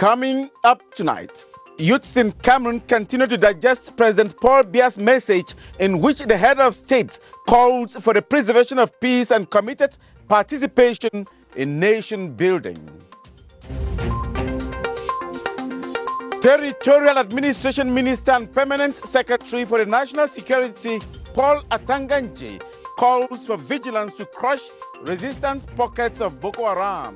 Coming up tonight, youths in Cameroon continue to digest President Paul Biya's message in which the head of state calls for the preservation of peace and committed participation in nation building. Territorial Administration Minister and Permanent Secretary for the National Security, Paul Atanganje, calls for vigilance to crush resistance pockets of Boko Haram.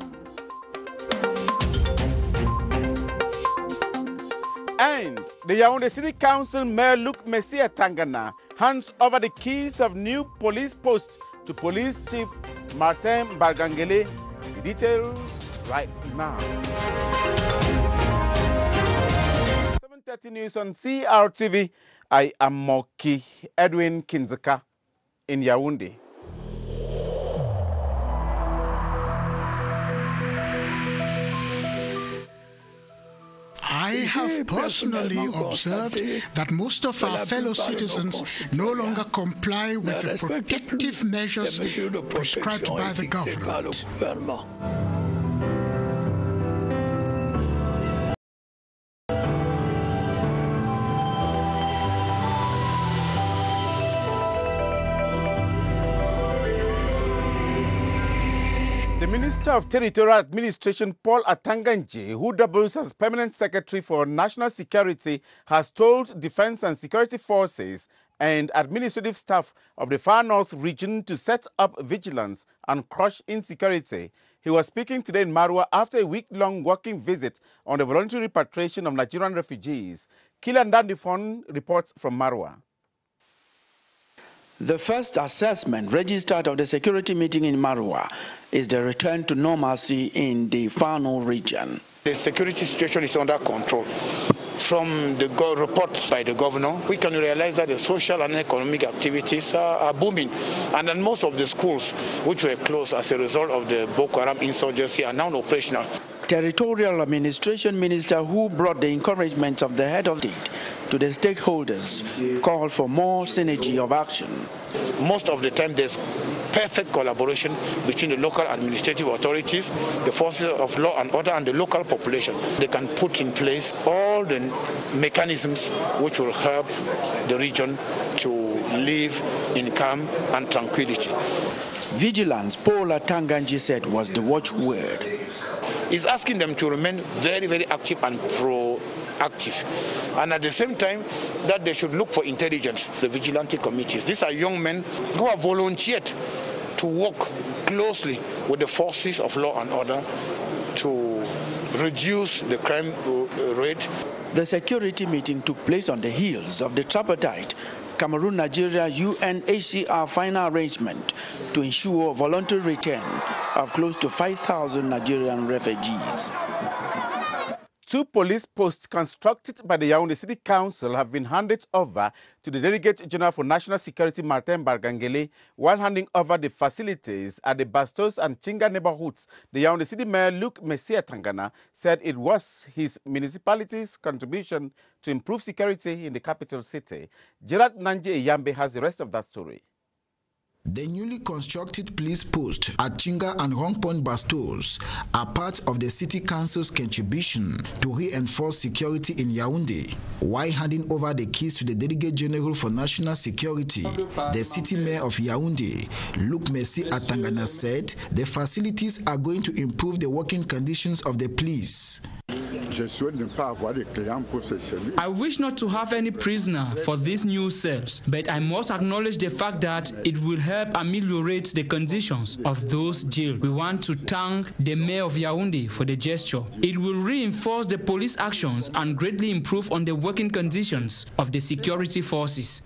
And the Yaoundé City Council Mayor Luc Messia Tangana hands over the keys of new police posts to Police Chief Martin Bargangele. The details right now. 7:30 news on CRTV. I am Moki Edwin Kinzaka in Yaoundé. I have personally observed that most of our fellow citizens no longer comply with the protective measures prescribed by the government. The Minister of Territorial Administration, Paul Atanganje, who doubles as Permanent Secretary for National Security, has told Defense and Security Forces and administrative staff of the Far North region to set up vigilance and crush insecurity. He was speaking today in Marwa after a week-long working visit on the voluntary repatriation of Nigerian refugees. Kilan Dandifon reports from Marwa. The first assessment registered of the security meeting in Marwa is the return to normalcy in the Far North region. The security situation is under control. From the reports by the governor, we can realize that the social and economic activities are booming. And then most of the schools, which were closed as a result of the Boko Haram insurgency, are now operational. Territorial Administration Minister, who brought the encouragement of the head of state to the stakeholders, called for more synergy of action. Most of the time, there's perfect collaboration between the local administrative authorities, the forces of law and order, and the local population. They can put in place all the mechanisms which will help the region to live in calm and tranquility. Vigilance, Paul Atanganje said, was the watchword. Is asking them to remain very, very active and proactive. And at the same time, that they should look for intelligence, the vigilante committees. These are young men who have volunteered to work closely with the forces of law and order to reduce the crime rate. The security meeting took place on the heels of the tripartite Cameroon-Nigeria UNHCR final arrangement to ensure voluntary return of close to 5,000 Nigerian refugees. 2 police posts constructed by the Yaoundé City Council have been handed over to the Delegate General for National Security, Martin Bargangele, while handing over the facilities at the Bastos and Chinga neighborhoods. The Yaoundé City Mayor Luc Messia Tangana said it was his municipality's contribution to improve security in the capital city. Gerard Nanje Eyambe has the rest of that story. The newly constructed police posts at Chinga and Rongpon Bastos are part of the City Council's contribution to reinforce security in Yaoundé. While handing over the keys to the Delegate General for National Security, the City Mayor of Yaoundé, Luc Messia Tangana, said the facilities are going to improve the working conditions of the police. I wish not to have any prisoner for these new cells, but I must acknowledge the fact that it will help ameliorate the conditions of those jailed. We want to thank the Mayor of Yaoundé for the gesture. It will reinforce the police actions and greatly improve on the working conditions of the security forces.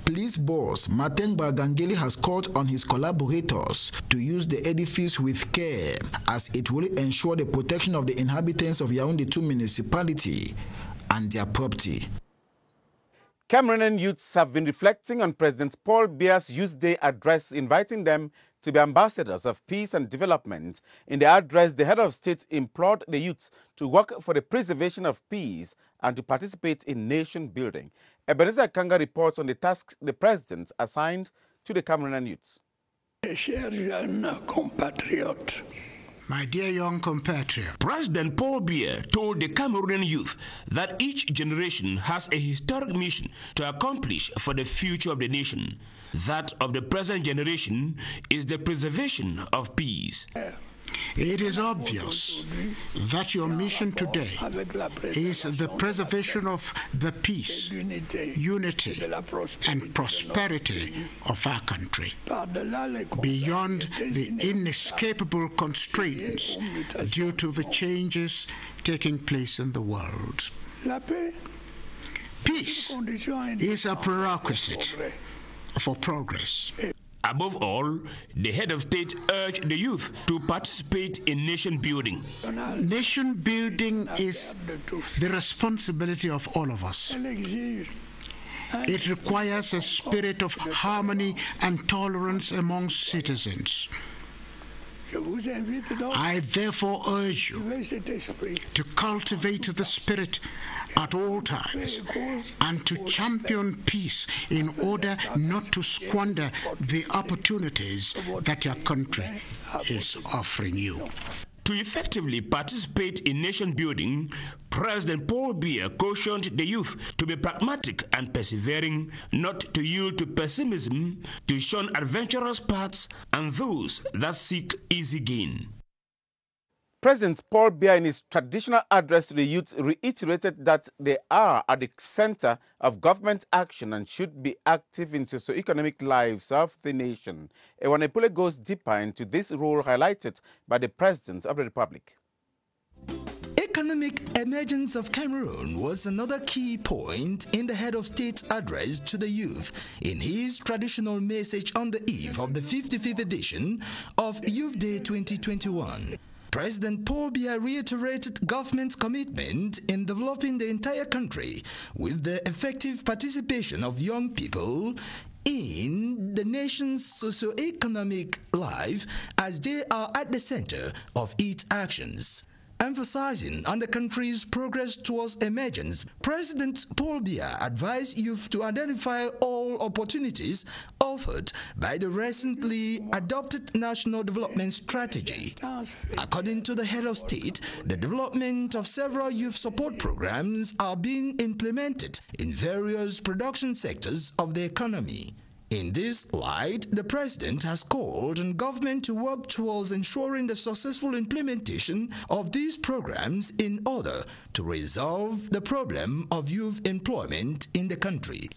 Police boss Martin Bargangele has called on his collaborators to use the edifice with care, as it will ensure the protection of the inhabitants of Yaoundé 2 municipality and their property. Cameroonian youths have been reflecting on President Paul Biya's Youth Day address, inviting them to be ambassadors of peace and development. In the address, the head of state implored the youth to work for the preservation of peace and to participate in nation building. Ebenezer Kanga reports on the tasks the president assigned to the Cameroonian youths. Chers jeunes compatriotes, My dear young compatriot, President Paul Biya told the Cameroonian youth that each generation has a historic mission to accomplish for the future of the nation. That of the present generation is the preservation of peace. it is obvious that your mission today is the preservation of the peace, unity, and prosperity of our country, beyond the inescapable constraints due to the changes taking place in the world. Peace is a prerequisite for progress. Above all, the head of state urged the youth to participate in nation building. Nation building is the responsibility of all of us. It requires a spirit of harmony and tolerance among citizens. I therefore urge you to cultivate the spirit at all times and to champion peace in order not to squander the opportunities that your country is offering you. To effectively participate in nation building, President Paul Biya cautioned the youth to be pragmatic and persevering, not to yield to pessimism, to shun adventurous paths and those that seek easy gain. President Paul Biya, in his traditional address to the youth, reiterated that they are at the center of government action and should be active in socio-economic lives of the nation. Ewanepule goes deeper into this role highlighted by the President of the Republic. Economic emergence of Cameroon was another key point in the head of state's address to the youth in his traditional message on the eve of the 55th edition of Youth Day 2021. President Paul Biya reiterated government's commitment in developing the entire country with the effective participation of young people in the nation's socio-economic life as they are at the center of its actions. Emphasizing on the country's progress towards emergence, President Paul Biya advised youth to identify all opportunities offered by the recently adopted National Development Strategy. According to the head of state, the development of several youth support programs are being implemented in various production sectors of the economy. In this light, the President has called on government to work towards ensuring the successful implementation of these programs in order to resolve the problem of youth employment in the country.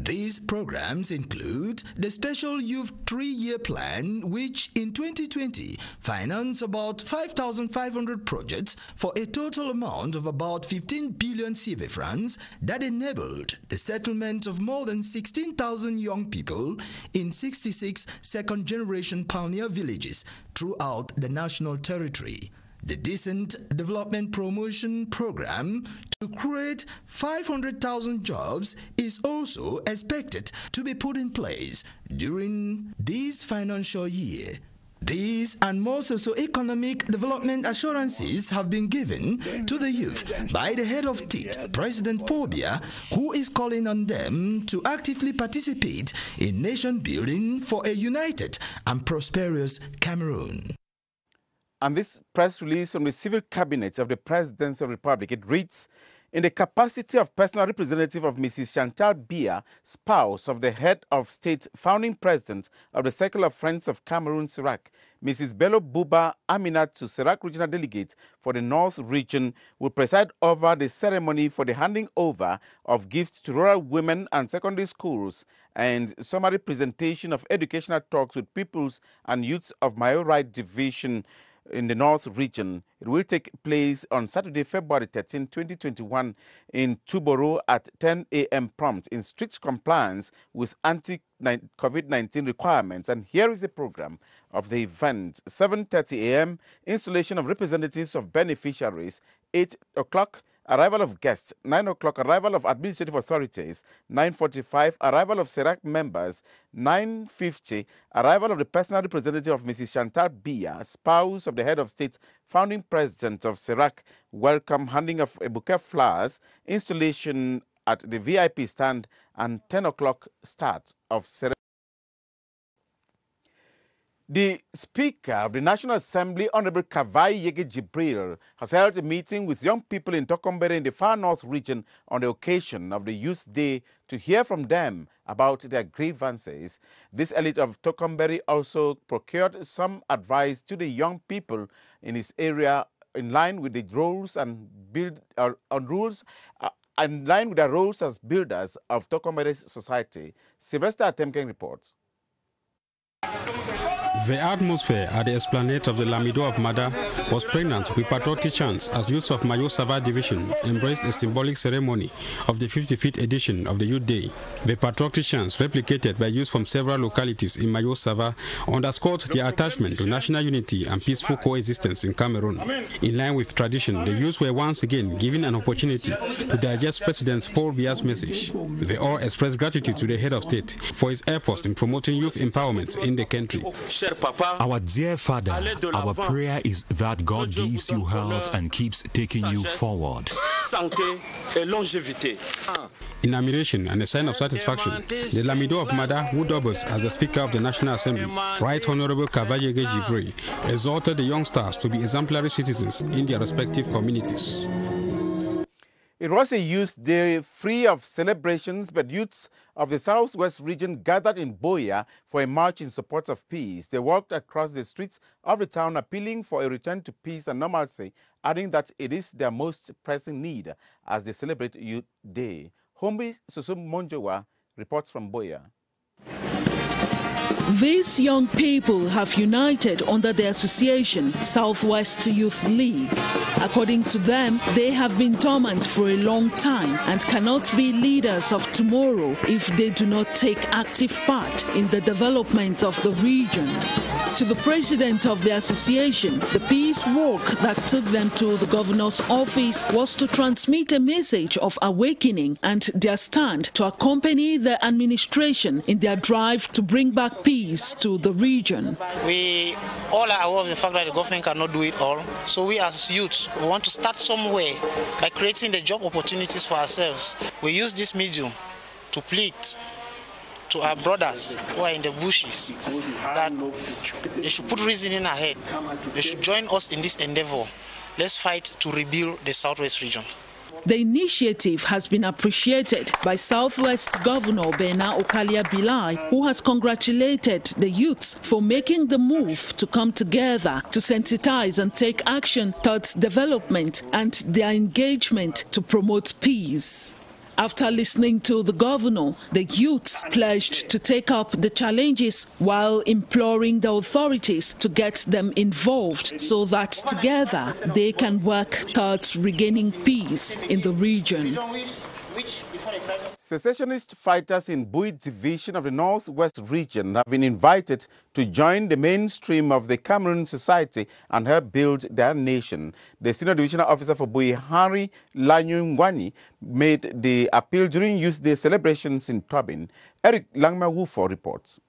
These programs include the Special Youth 3-Year Plan, which in 2020 financed about 5,500 projects for a total amount of about 15 billion CV francs that enabled the settlement of more than 16,000 young people in 66 second-generation pioneer villages throughout the national territory. The Decent Development Promotion Program to create 500,000 jobs is also expected to be put in place during this financial year. These and more socio-economic development assurances have been given to the youth by the head of state, President Paul Biya, who is calling on them to actively participate in nation building for a united and prosperous Cameroon. And this press release from the Civil Cabinet of the President of the Republic, it reads, in the capacity of personal representative of Mrs. Chantal Biya, spouse of the head of state, founding president of the Circle of Friends of Cameroon, CIRAC, Mrs. Bello Buba Aminatu, CIRAC regional delegate for the North region, will preside over the ceremony for the handing over of gifts to rural women and secondary schools and summary presentation of educational talks with pupils and youths of Mayorai Division in the North region. It will take place on Saturday, February 13, 2021 in Tuboro at 10 a.m. prompt in strict compliance with anti-COVID-19 requirements. And here is the program of the event. 7:30 a.m. installation of representatives of beneficiaries. 8 o'clock arrival of guests. 9 o'clock arrival of administrative authorities. 9:45 arrival of CIRAC members. 9:50 arrival of the personal representative of Mrs. Chantal Biya, spouse of the head of state, founding president of CIRAC. Welcome, handing of a bouquet of flowers, installation at the VIP stand, and 10 o'clock start of ceremony. The Speaker of the National Assembly, Honorable Kavai Yege Jibril, has held a meeting with young people in Tokombere in the far north region on the occasion of the Youth Day to hear from them about their grievances. This elite of Tokombere also procured some advice to the young people in his area in line with the roles and in line with their roles as builders of Tokombere's society. Sylvester Atemken reports. The atmosphere at the esplanade of the Lamido of Mada was pregnant with patriotic chants as youths of Mayo Sava Division embraced a symbolic ceremony of the 55th edition of the Youth Day. The patriotic chants, replicated by youths from several localities in Mayo Sava, underscored their attachment to national unity and peaceful coexistence in Cameroon. In line with tradition, the youths were once again given an opportunity to digest President Paul Biya's message. They all expressed gratitude to the head of state for his efforts in promoting youth empowerment in the country. Our dear Father, our prayer is that God gives you health and keeps taking you forward. In admiration and a sign of satisfaction, the Lamido of Mada, who doubles as the Speaker of the National Assembly, Right Honorable Kavai Yege Jibril, exhorted the young stars to be exemplary citizens in their respective communities. It was a Youth Day free of celebrations, but youths of the Southwest region gathered in Boya for a march in support of peace. They walked across the streets of the town appealing for a return to peace and normalcy, adding that it is their most pressing need as they celebrate Youth Day. Hombi Susum Monjowa reports from Boya. These young people have united under the association Southwest Youth League. According to them, they have been dormant for a long time and cannot be leaders of tomorrow if they do not take active part in the development of the region. To the president of the association, the peace walk that took them to the governor's office was to transmit a message of awakening and their stand to accompany the administration in their drive to bring back peace to the region. We all are aware of the fact that the government cannot do it all. So we as youths, we want to start somewhere by creating the job opportunities for ourselves. We use this medium to plead to our brothers who are in the bushes that they should put reasoning ahead. They should join us in this endeavor. Let's fight to rebuild the Southwest region. The initiative has been appreciated by Southwest Governor Bena Okalia Bilai, who has congratulated the youths for making the move to come together to sensitize and take action towards development and their engagement to promote peace. After listening to the governor, the youths pledged to take up the challenges while imploring the authorities to get them involved so that together they can work towards regaining peace in the region. Secessionist fighters in Bui Division of the Northwest region have been invited to join the mainstream of the Cameroon society and help build their nation. The senior divisional officer for Bui, Henry Lanyungwani, made the appeal during Youth Day celebrations in Tobin. Eric Langma-Wufo reports.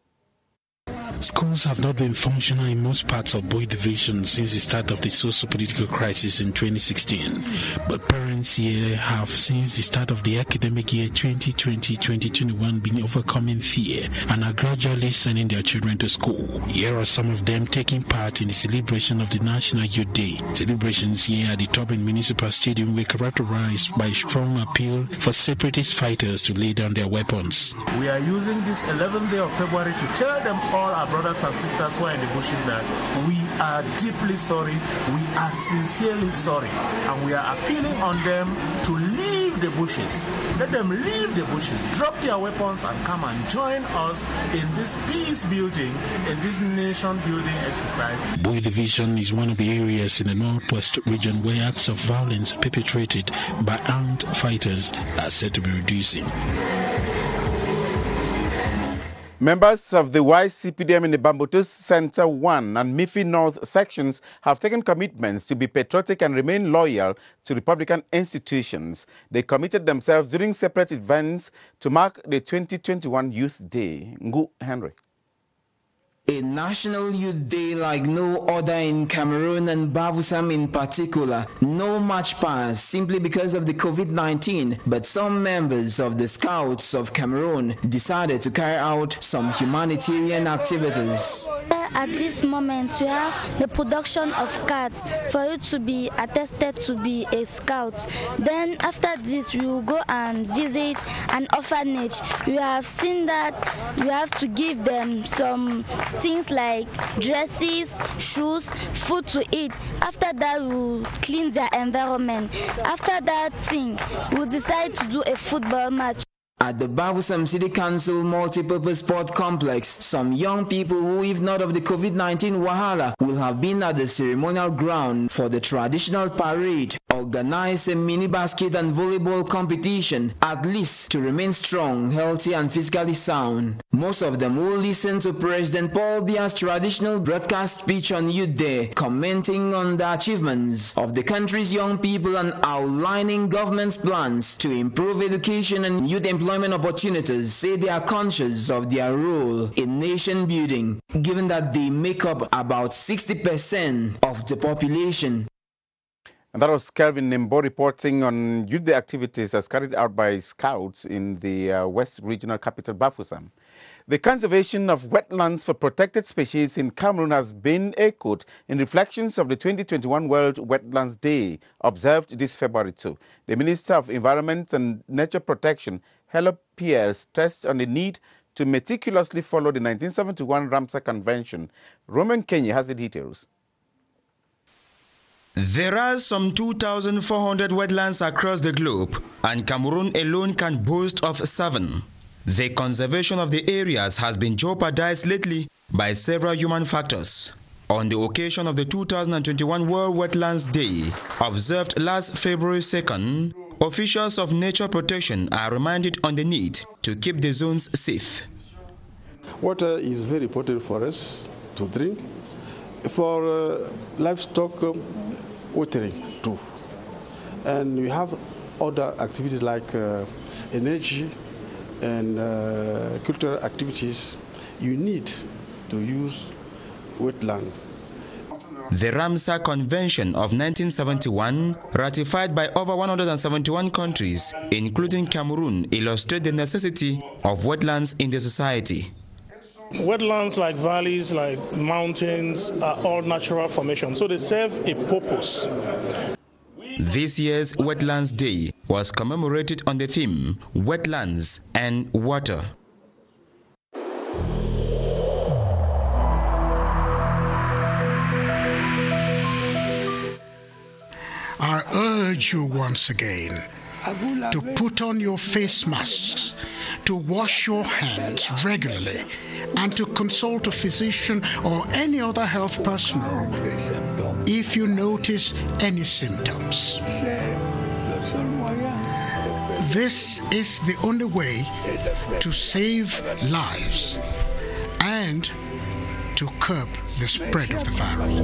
Schools have not been functional in most parts of Bui Division since the start of the socio-political crisis in 2016. But parents here have, since the start of the academic year 2020-2021, been overcoming fear and are gradually sending their children to school. Here are some of them taking part in the celebration of the National Youth Day. Celebrations here at the Tobin Municipal Stadium were characterized by a strong appeal for separatist fighters to lay down their weapons. We are using this 11th day of February to tell them all our brothers and sisters who are in the bushes that we are deeply sorry, we are sincerely sorry, and we are appealing on them to leave the bushes. Let them leave the bushes, drop their weapons and come and join us in this peace building, in this nation building exercise. Bui Division is one of the areas in the Northwest region where acts of violence perpetrated by armed fighters are said to be reducing. Members of the YCPDM in the Bambutus Center 1 and Mifi North sections have taken commitments to be patriotic and remain loyal to Republican institutions. They committed themselves during separate events to mark the 2021 Youth Day. Ngu Henry. A National Youth Day like no other in Cameroon and Bavusam in particular. No march past simply because of the COVID-19, but some members of the Scouts of Cameroon decided to carry out some humanitarian activities. at this moment we have the production of cards for you to be attested to be a scout. Then after this we will go and visit an orphanage. We have seen that we have to give them some things like dresses, shoes, food to eat. After that we will clean their environment. After that thing we'll decide to do a football match. At the Bavusam City Council Multipurpose Sport Complex, some young people who, if not of the COVID-19 wahala, will have been at the ceremonial ground for the traditional parade, organize a mini basket and volleyball competition, at least to remain strong, healthy and physically sound. Most of them will listen to President Paul Biya's traditional broadcast speech on Youth Day, commenting on the achievements of the country's young people and outlining government's plans to improve education and youth employment opportunities. Say they are conscious of their role in nation building, given that they make up about 60% of the population. And that was Kelvin Nimbo reporting on Youth Day activities as carried out by Scouts in the West Regional Capital, Bafoussam. The conservation of wetlands for protected species in Cameroon has been echoed in reflections of the 2021 World Wetlands Day, observed this February 2. The Minister of Environment and Nature Protection, Helen Pierre, stressed on the need to meticulously follow the 1971 Ramsar Convention. Roman Kenya has the details. There are some 2,400 wetlands across the globe, and Cameroon alone can boast of 7. The conservation of the areas has been jeopardized lately by several human factors. On the occasion of the 2021 World Wetlands Day, observed last February 2nd, officials of nature protection are reminded on the need to keep the zones safe. Water is very important for us to drink, for livestock watering too. And we have other activities like energy and cultural activities. You need to use wetland. The Ramsar Convention of 1971, ratified by over 171 countries, including Cameroon, illustrates the necessity of wetlands in the society. Wetlands like valleys, like mountains, are all natural formations, so they serve a purpose. This year's Wetlands Day was commemorated on the theme, Wetlands and Water. I urge you once again to put on your face masks, to wash your hands regularly, and to consult a physician or any other health personnel if you notice any symptoms. This is the only way to save lives and to curb the spread of the virus.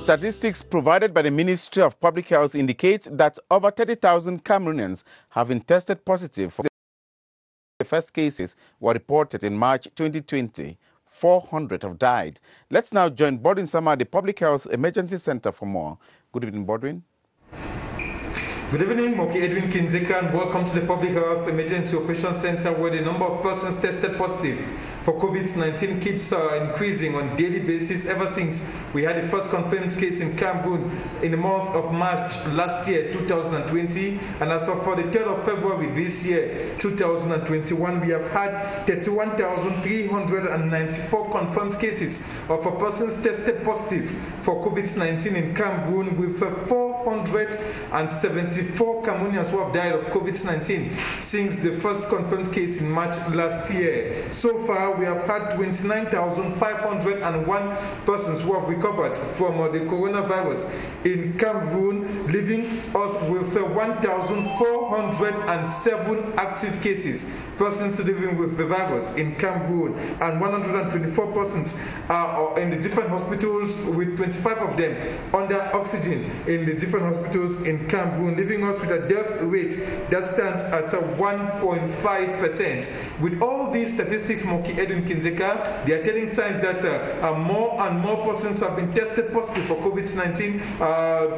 Statistics provided by the Ministry of Public Health indicate that over 30,000 Cameroonians have been tested positive. The first cases were reported in March 2020. 400 have died. Let's now join Bodwin Sama at the Public Health Emergency Center for more. Good evening, Bodwin. Good evening, Moki Edwin Kinzeka, and welcome to the Public Health Emergency Operations Center, where the number of persons tested positive for COVID-19 keeps increasing on a daily basis ever since we had the first confirmed case in Cameroon in the month of March last year, 2020. And as of for the 3rd of February this year, 2021, we have had 31,394 confirmed cases of persons tested positive for COVID-19 in Cameroon, with 474 Cameroonians who have died of COVID-19 since the first confirmed case in March last year. So far, we have had 29,501 persons who have recovered from the coronavirus in Cameroon, leaving us with 1,407 active cases, persons living with the virus in Cameroon, and 124 persons are in the different hospitals, with 25 of them under oxygen in the different hospitals in Cameroon, leaving us with a death rate that stands at 1.5%. With all these statistics, Moki Edwin Kinzeka, they are telling signs that more and more persons have been tested positive for COVID-19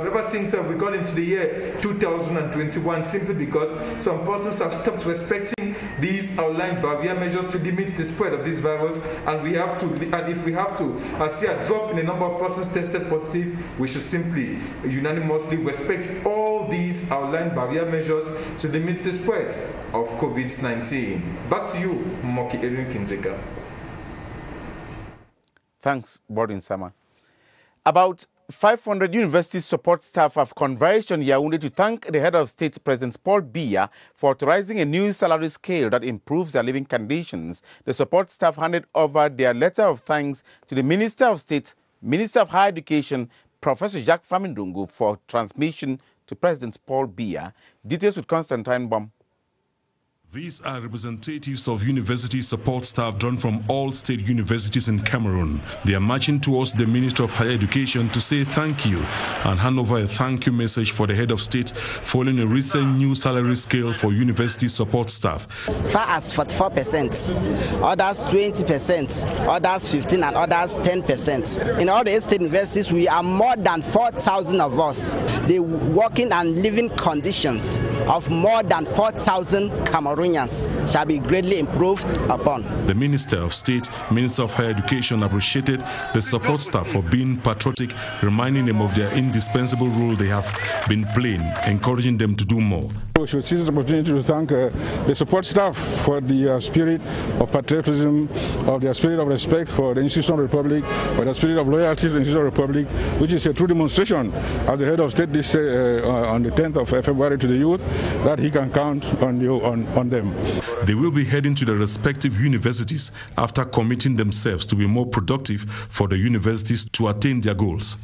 ever since we got into the year 2021, simply because some persons have stopped respecting these outlined barrier measures to limit the spread of this virus, and if we have to see a drop in the number of persons tested positive, we should simply unanimously respect all these outlined barrier measures to limit the spread of COVID-19. Back to you, Moki Edwin Kinzeka. Thanks, Boarding Sama. About 500 university support staff have converged on Yaoundé to thank the head of state, President Paul Biya, for authorizing a new salary scale that improves their living conditions. The support staff handed over their letter of thanks to the Minister of State, Minister of Higher Education, Professor Jacques Famindungu, for transmission to President Paul Biya. Details with Constantine Baum. These are representatives of university support staff drawn from all state universities in Cameroon. They are marching towards the Minister of Higher Education to say thank you and hand over a thank you message for the head of state following a recent new salary scale for university support staff. Far as 44%, others 20%, others 15%, and others 10%. In all the state universities, we are more than 4,000 of us. The working and living conditions of more than 4,000 Cameroonians shall be greatly improved upon. The Minister of State, Minister of Higher Education appreciated the support staff for being patriotic, reminding them of their indispensable role they have been playing, encouraging them to do more. We should seize this opportunity to thank the support staff for the spirit of patriotism, of their spirit of respect for the institutional republic, for the spirit of loyalty to the institutional republic, which is a true demonstration as the head of state this on the 10th of February to the youth, that he can count on you on them. They will be heading to the respective universities after committing themselves to be more productive for the universities to attain their goals.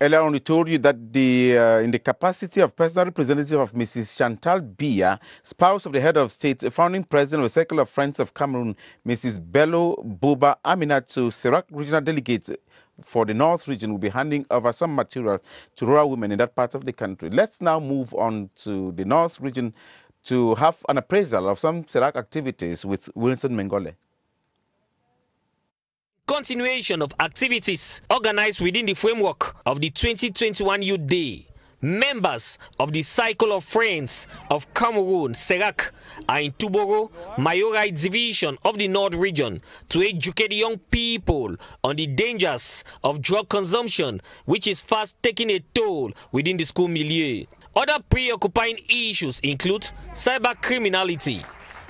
Earlier on, we told you that in the capacity of personal representative of Mrs. Chantal Biya, spouse of the head of state, founding president of the Circle of Friends of Cameroon, Mrs. Bello Buba Aminatu, Serac regional delegate for the North region, will be handing over some material to rural women in that part of the country. Let's now move on to the North region to have an appraisal of some Serac activities with Wilson Mengole. Continuation of activities organized within the framework of the 2021 Youth Day. Members of the Cycle of Friends of Cameroon, Serac, are in Tuboro, Mayorai division of the North region to educate young people on the dangers of drug consumption, which is fast taking a toll within the school milieu. Other preoccupying issues include cyber criminality,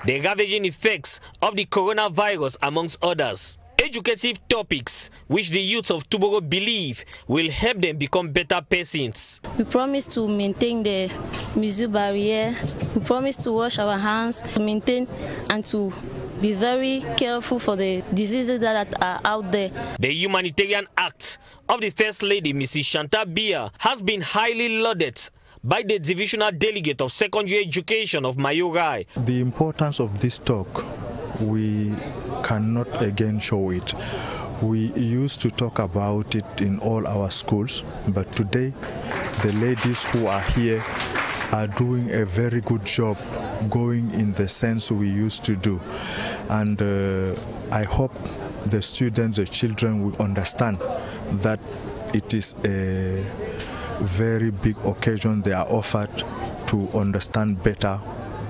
the ravaging effects of the coronavirus, amongst others. Educative topics which the youths of Tuboro believe will help them become better persons. We promise to maintain the museum barrier. We promise to wash our hands, to maintain and to be very careful for the diseases that are out there. The humanitarian act of the First Lady, Mrs. Chantal Biya, has been highly lauded by the divisional delegate of secondary education of Mayorai. The importance of this talk, we cannot again show it. We used to talk about it in all our schools, but today the ladies who are here are doing a very good job going in the sense we used to do. And I hope the students, the children will understand that it is a very big occasion they are offered to understand better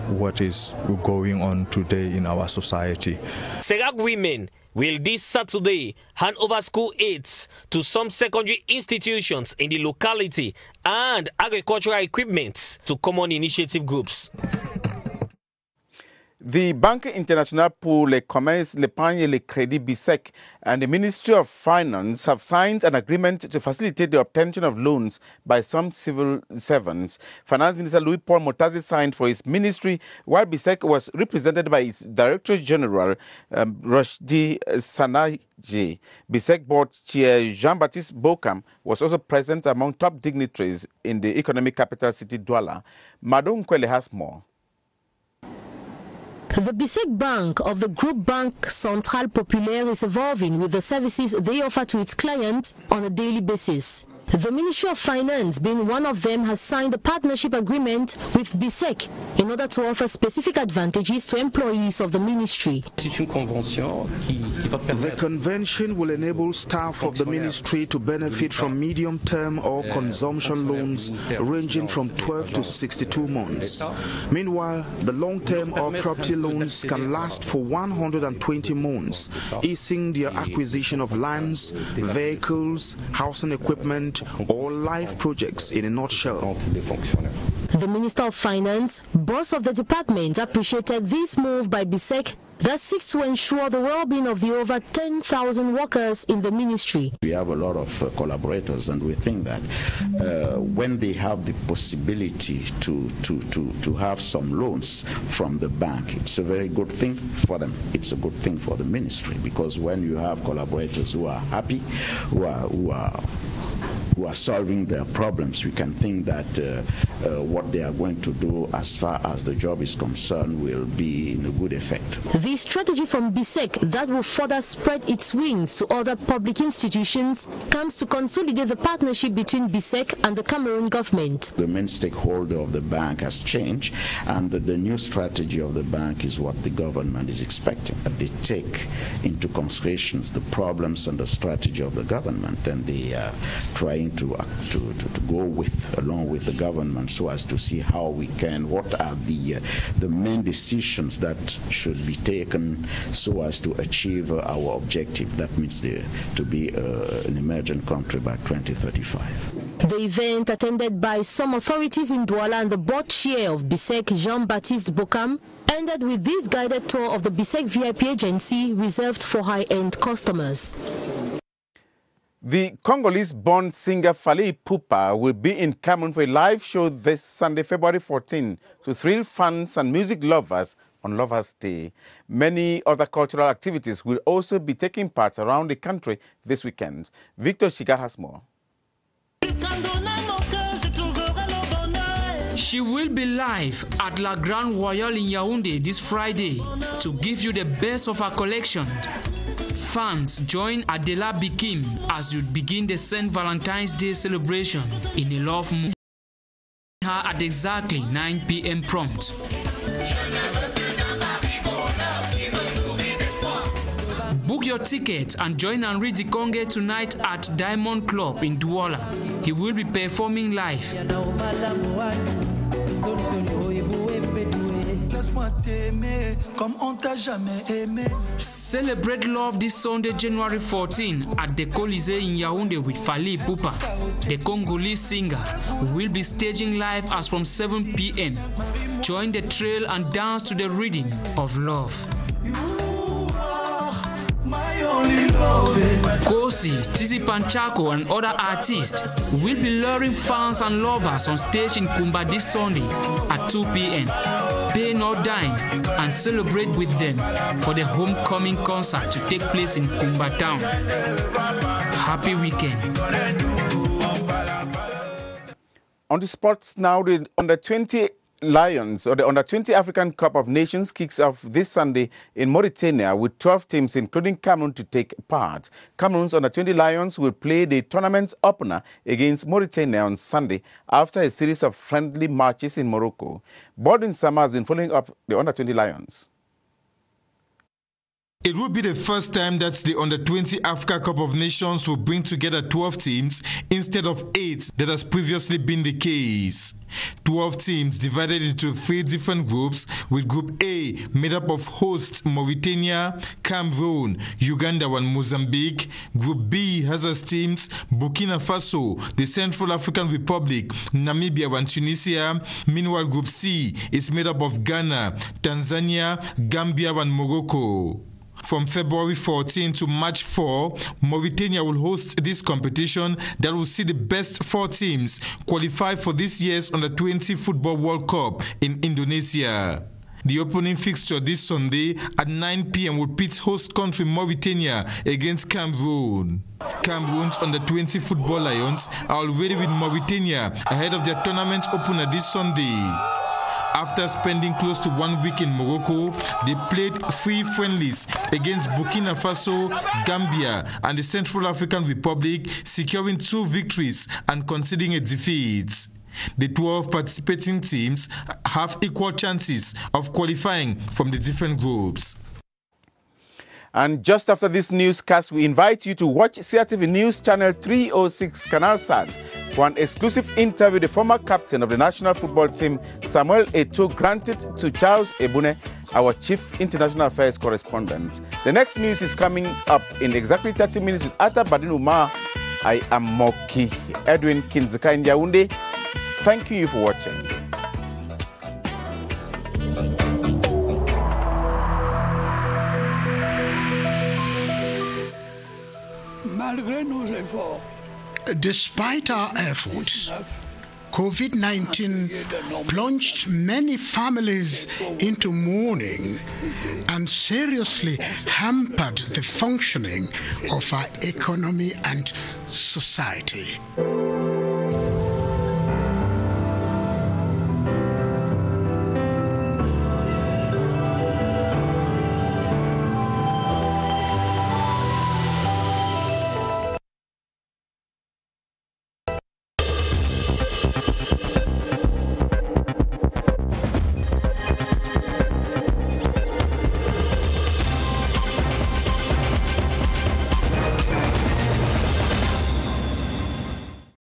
what is going on today in our society. Serac women will this Saturday hand over school aids to some secondary institutions in the locality and agricultural equipment to common initiative groups. The Banque Internationale pour le Commerce, l'Épargne et le Crédit BICEC and the Ministry of Finance have signed an agreement to facilitate the obtention of loans by some civil servants. Finance Minister Louis-Paul Motazi signed for his ministry, while BICEC was represented by its Director General, Rochdi Sanaji. BICEC Board Chair Jean-Baptiste Bokam was also present among top dignitaries in the economic capital city Douala. Madon Kwele has more. The BICEC Bank of the Group Banque Centrale Populaire is evolving with the services they offer to its clients on a daily basis. The Ministry of Finance, being one of them, has signed a partnership agreement with BISEC in order to offer specific advantages to employees of the ministry. The convention will enable staff of the ministry to benefit from medium-term or consumption loans ranging from 12 to 62 months. Meanwhile, the long-term or property loans can last for 120 months, easing their acquisition of lands, vehicles, housing equipment, or life projects in a nutshell. The Minister of Finance, boss of the department, appreciated this move by BISEC that seeks to ensure the well-being of the over 10,000 workers in the ministry. We have a lot of collaborators, and we think that when they have the possibility to have some loans from the bank, it's a very good thing for them. It's a good thing for the ministry, because when you have collaborators who are happy, who are solving their problems, we can think that what they are going to do as far as the job is concerned will be in a good effect. The strategy from BISEC that will further spread its wings to other public institutions comes to consolidate the partnership between BISEC and the Cameroon government. The main stakeholder of the bank has changed, and the new strategy of the bank is what the government is expecting. They take into consideration the problems and the strategy of the government, and they are trying to go along with the government so as to see how we can, what are the main decisions that should be taken so as to achieve our objective. That means to be an emerging country by 2035. The event, attended by some authorities in Douala and the board chair of BISEC, Jean-Baptiste Bokam, ended with this guided tour of the BISEC VIP agency reserved for high-end customers. The Congolese-born singer Fally Ipupa will be in Cameroon for a live show this Sunday, February 14, to thrill fans and music lovers on Lovers' Day. Many other cultural activities will also be taking part around the country this weekend. Victor Shiga has more. She will be live at La Grande Royale in Yaoundé this Friday to give you the best of her collection. Fans, join Adela Bikim as you begin the St. Valentine's Day celebration in a love mood. Her at exactly 9 p.m. prompt. Book your ticket and join Henri Dikonge tonight at Diamond Club in Douala. He will be performing live. Celebrate love this Sunday, January 14 at the Colisée in Yaoundé with Fally Ipupa. The Congolese singer will be staging live as from 7 p.m. Join the trail and dance to the rhythm of love. Kosi, Tizi Panchako and other artists will be luring fans and lovers on stage in Kumba this Sunday at 2 p.m. Pay no dime and celebrate with them for the homecoming concert to take place in Kumba town. Happy weekend. On the sports now, the Under-20 Lions, or the Under-20 African Cup of Nations, kicks off this Sunday in Mauritania with 12 teams, including Cameroon, to take part. Cameroon's Under-20 Lions will play the tournament opener against Mauritania on Sunday after a series of friendly matches in Morocco. Bordin Sama has been following up the Under-20 Lions. It will be the first time that the Under-20 Africa Cup of Nations will bring together 12 teams instead of 8 that has previously been the case. 12 teams divided into 3 different groups, with Group A made up of hosts Mauritania, Cameroon, Uganda and Mozambique. Group B has as teams Burkina Faso, the Central African Republic, Namibia and Tunisia. Meanwhile, Group C is made up of Ghana, Tanzania, Gambia and Morocco. From February 14 to March 4, Mauritania will host this competition that will see the best 4 teams qualify for this year's Under-20 Football World Cup in Indonesia. The opening fixture this Sunday at 9 p.m. will pit host country Mauritania against Cameroon. Cameroon's Under-20 Football Lions are already with Mauritania ahead of their tournament opener this Sunday. After spending close to 1 week in Morocco, they played 3 friendlies against Burkina Faso, Gambia, and the Central African Republic, securing 2 victories and conceding a defeat. The 12 participating teams have equal chances of qualifying from the different groups. And just after this newscast, we invite you to watch CRTV News Channel 306 Canal Sat for an exclusive interview with the former captain of the national football team, Samuel Eto'o, granted to Charles Ebune, our chief international affairs correspondent. The next news is coming up in exactly 30 minutes with Atta Badin Umar. I am Moki Edwin Kinzeka in Yaoundé. Thank you for watching. Despite our efforts, COVID-19 plunged many families into mourning and seriously hampered the functioning of our economy and society.